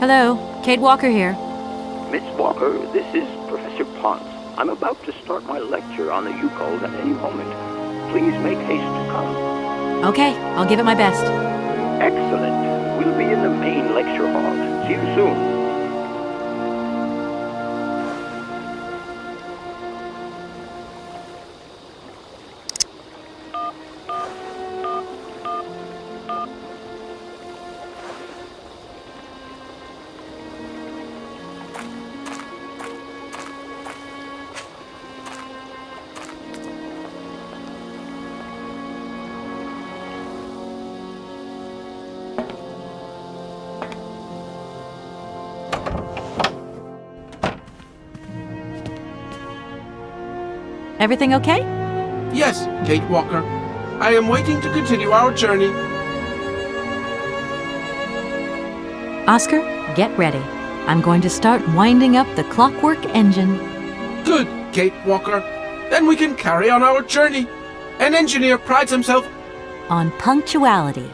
Hello, Kate Walker here. Miss Walker, this is Professor Ponce. I'm about to start my lecture on the Yukos at any moment. Please make haste to come. Okay, I'll give it my best. Excellent. We'll be in the main lecture hall. See you soon. Everything okay? Yes, Kate Walker. I am waiting to continue our journey. Oscar, get ready. I'm going to start winding up the clockwork engine. Good, Kate Walker. Then we can carry on our journey. An engineer prides himself On punctuality.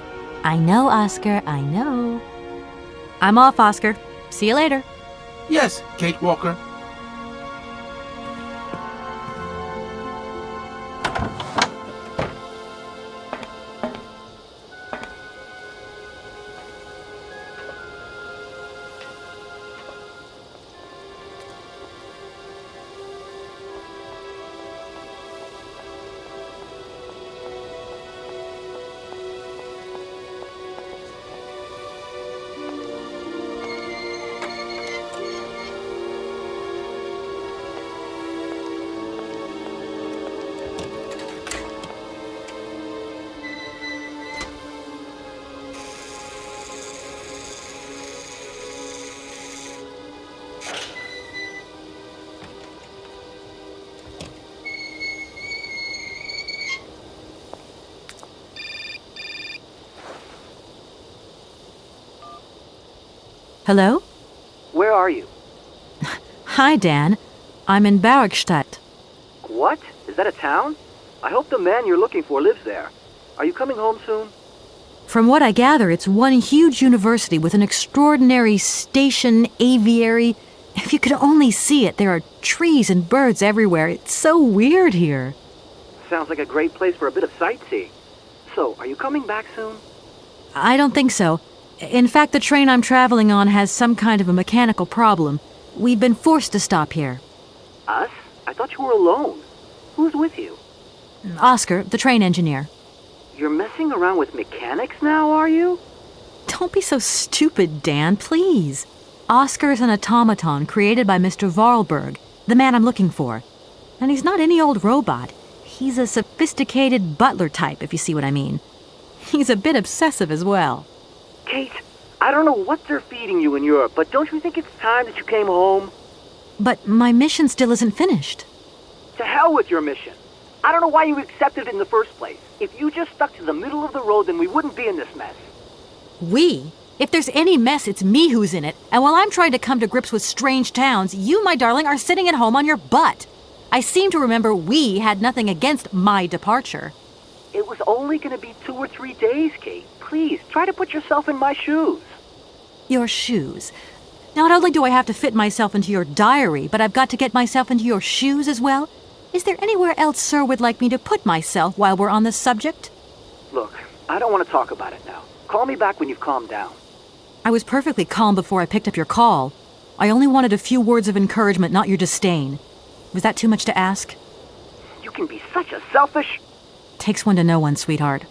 I know, Oscar, I know. I'm off, Oscar. See you later. Yes, Kate Walker. Hello? Where are you? Hi, Dan. I'm in Barrigstadt. What? Is that a town? I hope the man you're looking for lives there. Are you coming home soon? From what I gather, it's one huge university with an extraordinary station aviary. If you could only see it, there are trees and birds everywhere. It's so weird here. Sounds like a great place for a bit of sightseeing. So, are you coming back soon? I don't think so. In fact, the train I'm traveling on has some kind of a mechanical problem. We've been forced to stop here. Us? I thought you were alone. Who's with you? Oscar, the train engineer. You're messing around with mechanics now, are you? Don't be so stupid, Dan, please. Oscar is an automaton created by Mr. Varlberg, the man I'm looking for. And he's not any old robot. He's a sophisticated butler type, if you see what I mean. He's a bit obsessive as well. Kate, I don't know what they're feeding you in Europe, but don't you think it's time that you came home? But my mission still isn't finished. To hell with your mission. I don't know why you accepted it in the first place. If you just stuck to the middle of the road, then we wouldn't be in this mess. We? If there's any mess, it's me who's in it. And while I'm trying to come to grips with strange towns, you, my darling, are sitting at home on your butt. I seem to remember we had nothing against my departure. It was only going to be 2 or 3 days, Kate. Please, try to put yourself in my shoes. Your shoes. Not only do I have to fit myself into your diary, but I've got to get myself into your shoes as well? Is there anywhere else Sir would like me to put myself while we're on this subject? Look, I don't want to talk about it now. Call me back when you've calmed down. I was perfectly calm before I picked up your call. I only wanted a few words of encouragement, not your disdain. Was that too much to ask? You can be such a selfish... Takes one to know one, sweetheart.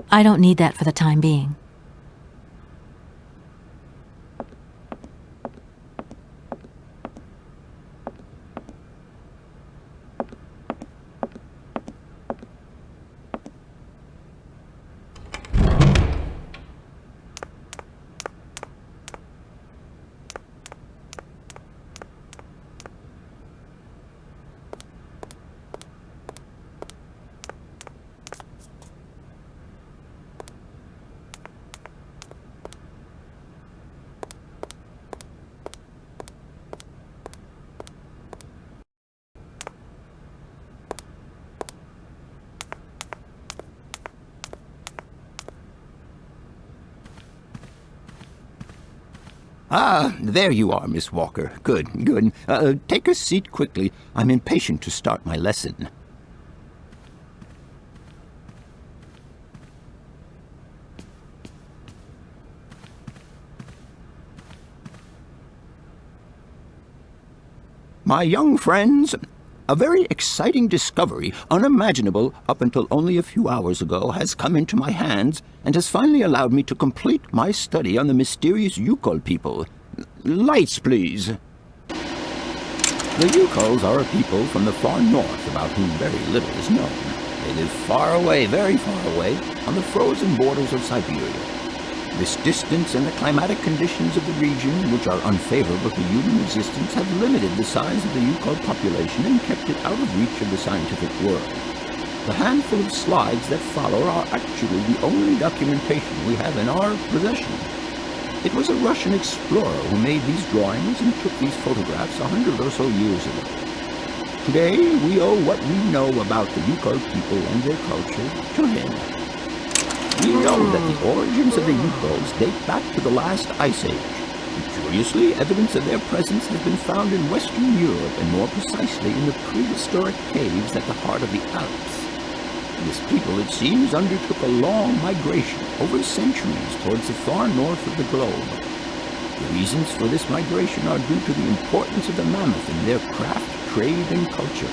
I don't need that for the time being. Ah, there you are, Miss Walker. Good, good. Take a seat quickly. I'm impatient to start my lesson. My young friends, a very exciting discovery, unimaginable up until only a few hours ago, has come into my hands and has finally allowed me to complete my study on the mysterious Yukol people. Lights, please. The Yukols are a people from the far north about whom very little is known. They live far away, very far away, on the frozen borders of Syberia. This distance and the climatic conditions of the region, which are unfavorable to human existence, have limited the size of the Yukol population and kept it out of reach of the scientific world. The handful of slides that follow are actually the only documentation we have in our possession. It was a Russian explorer who made these drawings and took these photographs 100 or so years ago. Today, we owe what we know about the Yukol people and their culture to him. We know that the origins of the Yukols date back to the last ice age. And curiously, evidence of their presence has been found in Western Europe, and more precisely in the prehistoric caves at the heart of the Alps. This people, it seems, undertook a long migration over centuries towards the far north of the globe. The reasons for this migration are due to the importance of the mammoth in their craft, trade, and culture.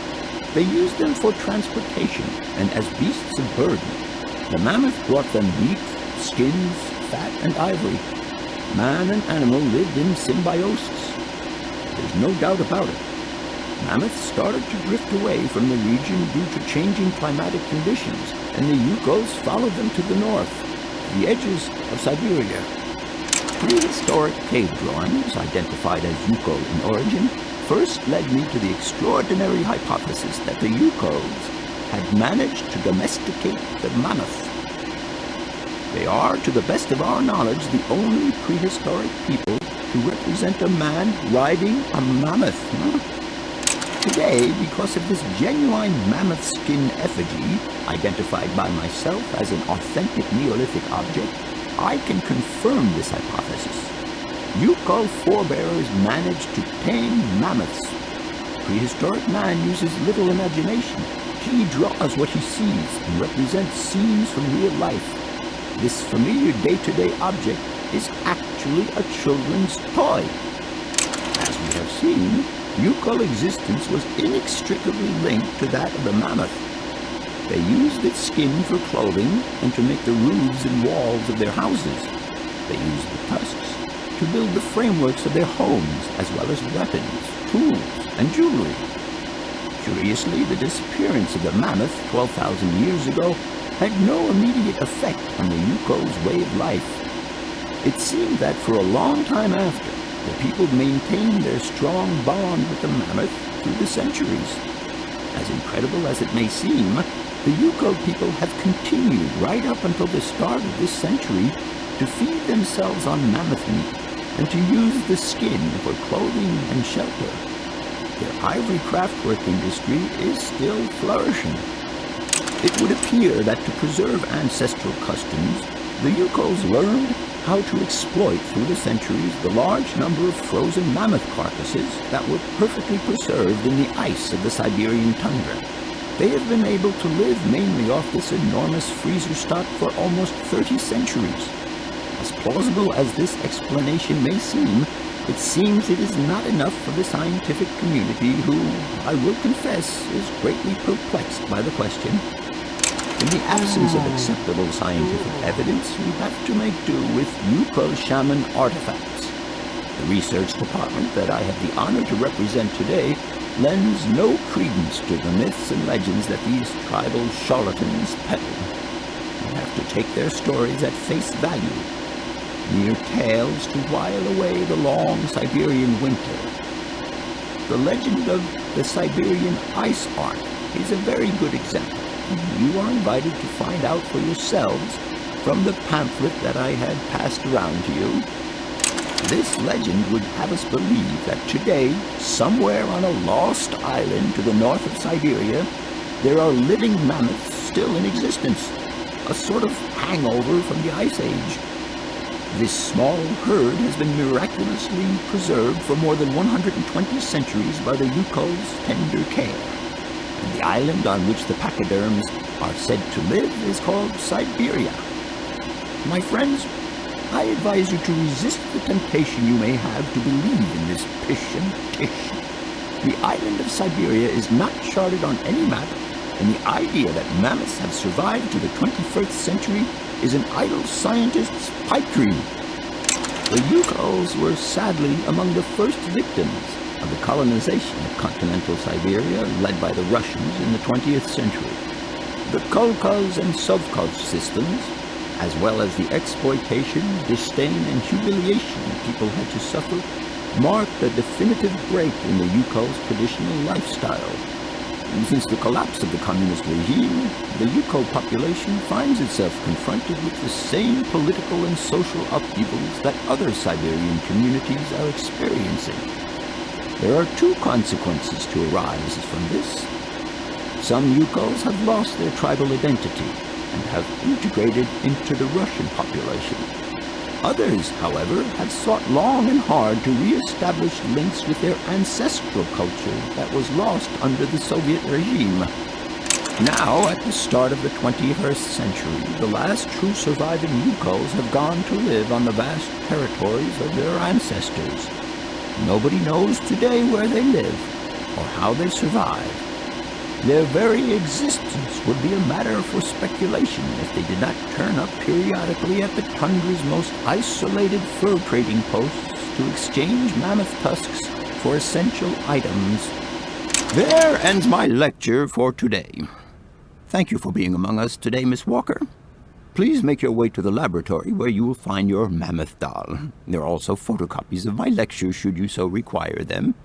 They used them for transportation and as beasts of burden. The mammoth brought them meat, skins, fat, and ivory. Man and animal lived in symbiosis. There's no doubt about it. Mammoths started to drift away from the region due to changing climatic conditions, and the Yukols followed them to the north, the edges of Syberia. Prehistoric cave drawings, identified as Yukol in origin, first led me to the extraordinary hypothesis that the Yukols had managed to domesticate the mammoth. They are, to the best of our knowledge, the only prehistoric people to represent a man riding a mammoth. Today, because of this genuine mammoth skin effigy, identified by myself as an authentic Neolithic object, I can confirm this hypothesis. Yukol forebears managed to tame mammoths. Prehistoric man uses little imagination. He draws what he sees and represents scenes from real life. This familiar day-to-day object is actually a children's toy. As we have seen, Yukol existence was inextricably linked to that of the mammoth. They used its skin for clothing and to make the roofs and walls of their houses. They used the tusks to build the frameworks of their homes, as well as weapons, tools, and jewelry. Curiously, the disappearance of the mammoth 12,000 years ago had no immediate effect on the Yukol's way of life. It seemed that for a long time after, the people maintained their strong bond with the mammoth through the centuries. As incredible as it may seem, the Yukol people have continued right up until the start of this century to feed themselves on mammoth meat and to use the skin for clothing and shelter. Their ivory craftwork industry is still flourishing. It would appear that to preserve ancestral customs, the Yukols learned how to exploit through the centuries the large number of frozen mammoth carcasses that were perfectly preserved in the ice of the Siberian tundra. They have been able to live mainly off this enormous freezer stock for almost 30 centuries. As plausible as this explanation may seem, it seems it is not enough for the scientific community who, I will confess, is greatly perplexed by the question. In the absence of acceptable scientific evidence, we have to make do with Yukon shaman artifacts. The research department that I have the honor to represent today lends no credence to the myths and legends that these tribal charlatans peddle. We have to take their stories at face value, mere tales to while away the long Siberian winter. The legend of the Siberian ice ark is a very good example. You are invited to find out for yourselves from the pamphlet that I had passed around to you. This legend would have us believe that today, somewhere on a lost island to the north of Syberia, there are living mammoths still in existence, a sort of hangover from the Ice Age. This small herd has been miraculously preserved for more than 120 centuries by the Yukol's tender care. And the island on which the pachyderms are said to live is called Syberia. My friends, I advise you to resist the temptation you may have to believe in this pish and tish. The island of Syberia is not charted on any map, and the idea that mammoths have survived to the 21st century is an idle scientist's pipe dream. The Yukols were sadly among the first victims of the colonization of continental Siberia led by the Russians in the 20th century. The Kolkhoz and Sovkhoz systems, as well as the exploitation, disdain, and humiliation people had to suffer, marked a definitive break in the Yukol's traditional lifestyle. Since the collapse of the communist regime, the Yuko population finds itself confronted with the same political and social upheavals that other Siberian communities are experiencing. There are two consequences to arise from this. Some Yukos have lost their tribal identity and have integrated into the Russian population. Others, however, have sought long and hard to re-establish links with their ancestral culture that was lost under the Soviet regime. Now, at the start of the 21st century, the last true surviving Yukos have gone to live on the vast territories of their ancestors. Nobody knows today where they live or how they survive. Their very existence would be a matter for speculation if they did not turn up periodically at the tundra's most isolated fur trading posts to exchange mammoth tusks for essential items. There ends my lecture for today. Thank you for being among us today, Miss Walker. Please make your way to the laboratory where you will find your mammoth doll. There are also photocopies of my lectures should you so require them.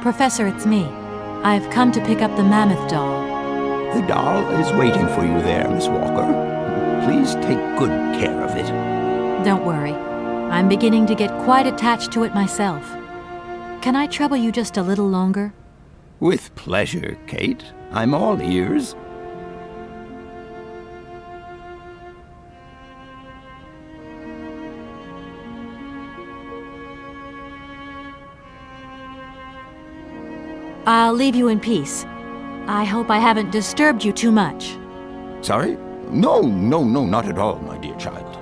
Professor, it's me. I've come to pick up the mammoth doll. The doll is waiting for you there, Miss Walker. Please take good care of it. Don't worry. I'm beginning to get quite attached to it myself. Can I trouble you just a little longer? With pleasure, Kate. I'm all ears. I'll leave you in peace. I hope I haven't disturbed you too much. Sorry? No, not at all, my dear child.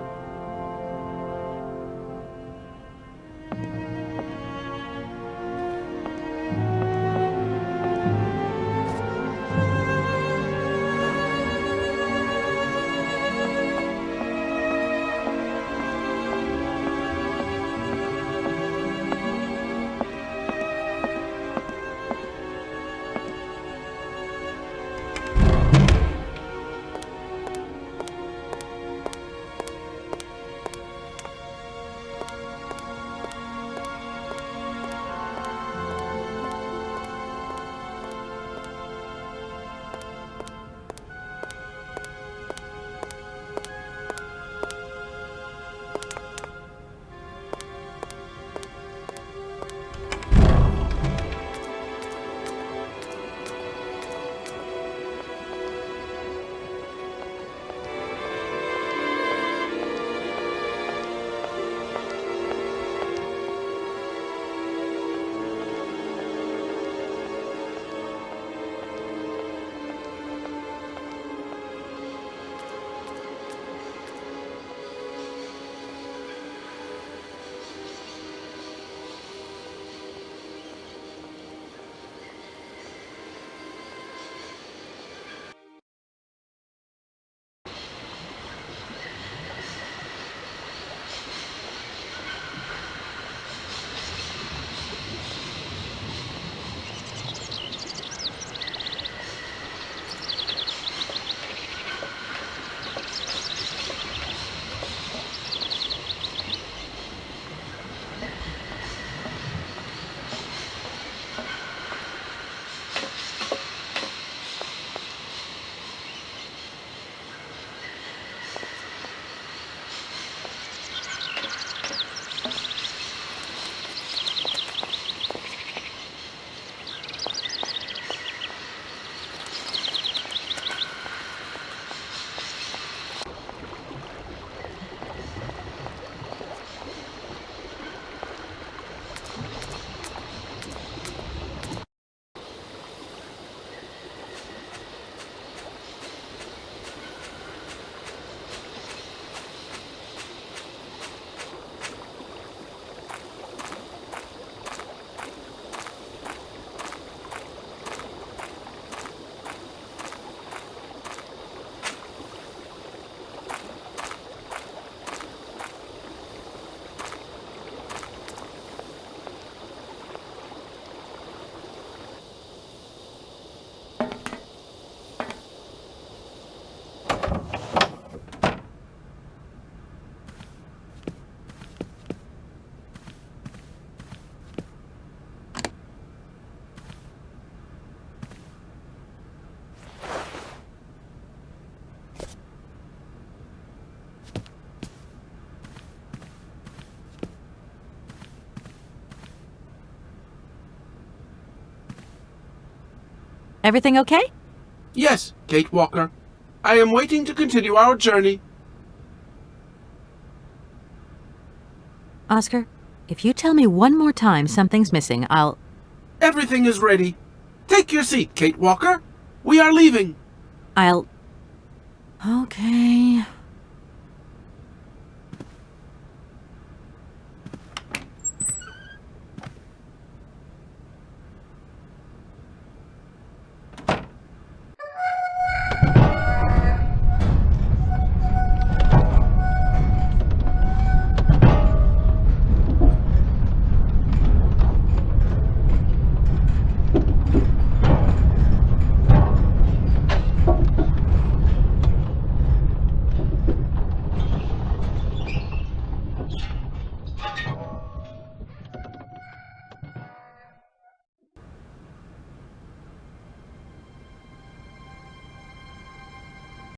Everything okay? Yes, Kate Walker. I am waiting to continue our journey. Oscar, if you tell me one more time something's missing, I'll... Everything is ready. Take your seat, Kate Walker. We are leaving. Okay...